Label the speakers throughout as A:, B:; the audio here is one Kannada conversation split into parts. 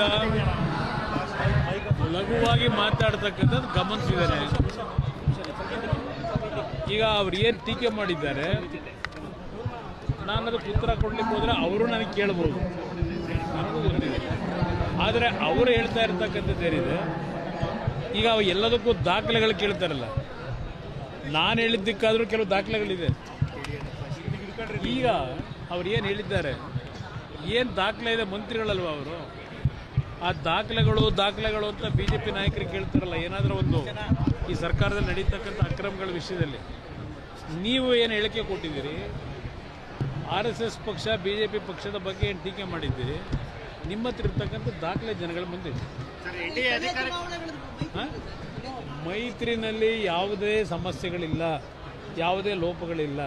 A: ಅವರಿಂದ ಲಘುವಾಗಿ ಮಾತಾಡ್ತಕ್ಕಂಥದ್ದು ಗಮನಿಸಿದ್ದಾರೆ. ಈಗ ಅವ್ರು ಏನು ಟೀಕೆ ಮಾಡಿದ್ದಾರೆ, ನಾನು ಅದಕ್ಕೆ ಉತ್ತರ ಕೊಡ್ಲಿಕ್ಕೆ ಹೋದರೆ ಅವರು ನನಗೆ ಕೇಳ್ಬೋದು, ನನಗೂ ಗೊತ್ತಿದೆ. ಆದರೆ ಅವರು ಹೇಳ್ತಾ ಇರ್ತಕ್ಕಂಥದ್ದು ಏನಿದೆ, ಈಗ ಎಲ್ಲದಕ್ಕೂ ದಾಖಲೆಗಳು ಕೇಳ್ತಾರಲ್ಲ, ನಾನು ಹೇಳಿದ್ದಕ್ಕಾದರೂ ಕೆಲವು ದಾಖಲೆಗಳಿದೆ. ಈಗ ಅವ್ರು ಏನು ಹೇಳಿದ್ದಾರೆ, ಏನು ದಾಖಲೆ ಇದೆ, ಮಂತ್ರಿಗಳಲ್ವ ಅವರು, ಆ ದಾಖಲೆಗಳು ಅಂತ BJP ನಾಯಕರಿಗೆ ಕೇಳ್ತಾರಲ್ಲ. ಏನಾದರೂ ಒಂದು ಈ ಸರ್ಕಾರದಲ್ಲಿ ನಡೀತಕ್ಕಂಥ ಅಕ್ರಮಗಳ ವಿಷಯದಲ್ಲಿ ನೀವು ಏನು ಹೇಳಿಕೆ ಕೊಟ್ಟಿದ್ದೀರಿ, RSS ಪಕ್ಷ BJP ಪಕ್ಷದ ಬಗ್ಗೆ ಏನು ಟೀಕೆ ಮಾಡಿದ್ದೀರಿ, ನಿಮ್ಮ ಹತ್ರ ಇರ್ತಕ್ಕಂಥ ದಾಖಲೆ ಜನಗಳ ಮುಂದೆ ಮೈತ್ರಿನಲ್ಲಿ ಯಾವುದೇ ಸಮಸ್ಯೆಗಳಿಲ್ಲ, ಯಾವುದೇ ಲೋಪಗಳಿಲ್ಲ.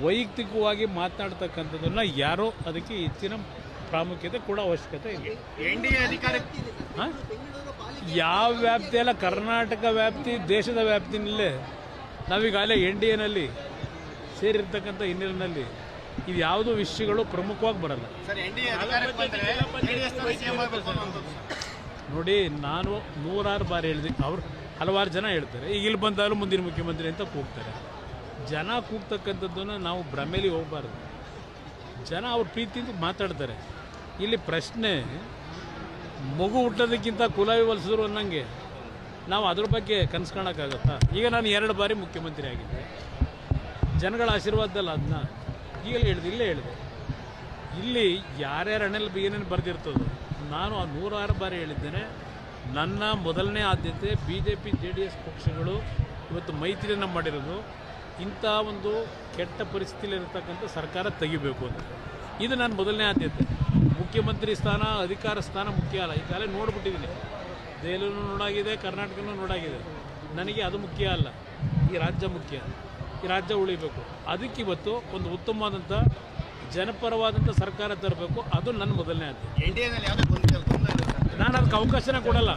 A: ವೈಯಕ್ತಿಕವಾಗಿ ಮಾತನಾಡ್ತಕ್ಕಂಥದ್ದನ್ನು ಯಾರೋ ಅದಕ್ಕೆ ಹೆಚ್ಚಿನ ಪ್ರಾಮುಖ್ಯತೆ ಕೂಡ ಅವಶ್ಯಕತೆ ಇಲ್ಲ. ಯಾವ ವ್ಯಾಪ್ತಿ ಅಲ್ಲ, ಕರ್ನಾಟಕ ವ್ಯಾಪ್ತಿ, ದೇಶದ ವ್ಯಾಪ್ತಿನಲ್ಲೇ ನಾವೀಗಾಗಲೇ NDAನಲ್ಲಿ ಸೇರಿರ್ತಕ್ಕಂಥ ಹಿನ್ನೆಲೆಯಲ್ಲಿ ಇದು ಯಾವುದೋ ವಿಷಯಗಳು ಪ್ರಮುಖವಾಗಿ ಬರಲ್ಲ. ನೋಡಿ, ನಾನು ನೂರಾರು ಬಾರಿ ಹೇಳಿದೆ, ಅವ್ರು ಹಲವಾರು ಜನ ಹೇಳ್ತಾರೆ, ಈಗ ಇಲ್ಲಿ ಬಂದಾಗಲೂ ಮುಂದಿನ ಮುಖ್ಯಮಂತ್ರಿ ಅಂತ ಕೂಗ್ತಾರೆ. ಜನ ಕೂಗ್ತಕ್ಕಂಥದ್ದನ್ನು ನಾವು ಭ್ರಮೆಯಲ್ಲಿ ಹೋಗಬಾರ್ದು. ಜನ ಅವ್ರ ಪ್ರೀತಿಯಿಂದ ಮಾತಾಡ್ತಾರೆ. ಇಲ್ಲಿ ಪ್ರಶ್ನೆ, ಮಗು ಹುಟ್ಟೋದಕ್ಕಿಂತ ಕುಲ ವಿವಲಿಸಿದ್ರು ಅನ್ನಂಗೆ ನಾವು ಅದ್ರ ಬಗ್ಗೆ ಕನಸು ಕಾಣೋಕ್ಕಾಗತ್ತಾ? ಈಗ ನಾನು 2 ಬಾರಿ ಮುಖ್ಯಮಂತ್ರಿ ಆಗಿದ್ದೆ, ಜನಗಳ ಆಶೀರ್ವಾದದಲ್ಲ. ಅದನ್ನ ಈಗಲೇ ಹೇಳಿದೆ, ಇಲ್ಲೇ ಹೇಳಿದೆ, ಇಲ್ಲಿ ಯಾರ್ಯಾರು ಹಣೆಯಲ್ಲಿ ಏನೇನು ಬರೆದಿರ್ತದೋ ನಾನು ಆ 106 ಬಾರಿ ಹೇಳಿದ್ದೇನೆ. ನನ್ನ ಮೊದಲನೇ ಆದ್ಯತೆ BJP JDS ಪಕ್ಷಗಳು ಇವತ್ತು ಮೈತ್ರಿಯನ್ನು ಮಾಡಿರೋದು ಇಂಥ ಒಂದು ಕೆಟ್ಟ ಪರಿಸ್ಥಿತಿಯಲ್ಲಿರ್ತಕ್ಕಂಥ ಸರ್ಕಾರ ತೆಗಿಬೇಕು ಅಂತ. ಇದು ನನ್ನ ಮೊದಲನೇ ಆದ್ಯತೆ. ಮುಖ್ಯಮಂತ್ರಿ ಸ್ಥಾನ, ಅಧಿಕಾರ ಸ್ಥಾನ ಮುಖ್ಯ ಅಲ್ಲ. ಈಗಾಗಲೇ ನೋಡ್ಬಿಟ್ಟಿದ್ದೀನಿ, ದೆಹಲಿನೂ ನೋಡಾಗಿದೆ, ಕರ್ನಾಟಕನೂ ನೋಡಾಗಿದೆ. ನನಗೆ ಅದು ಮುಖ್ಯ ಅಲ್ಲ, ಈ ರಾಜ್ಯ ಮುಖ್ಯ. ಈ ರಾಜ್ಯ ಉಳಿಬೇಕು. ಅದಕ್ಕಿವತ್ತು ಒಂದು ಉತ್ತಮವಾದಂಥ ಜನಪರವಾದಂಥ ಸರ್ಕಾರ ತರಬೇಕು. ಅದು ನನ್ನ ಮೊದಲನೇ ಆದ್ಯತೆ.
B: NDAನಲ್ಲಿ ಯಾವುದೇ ಗೊಂದಲ
A: ನಾನು ಅದಕ್ಕೆ ಅವಕಾಶನೇ ಕೊಡಲ್ಲ.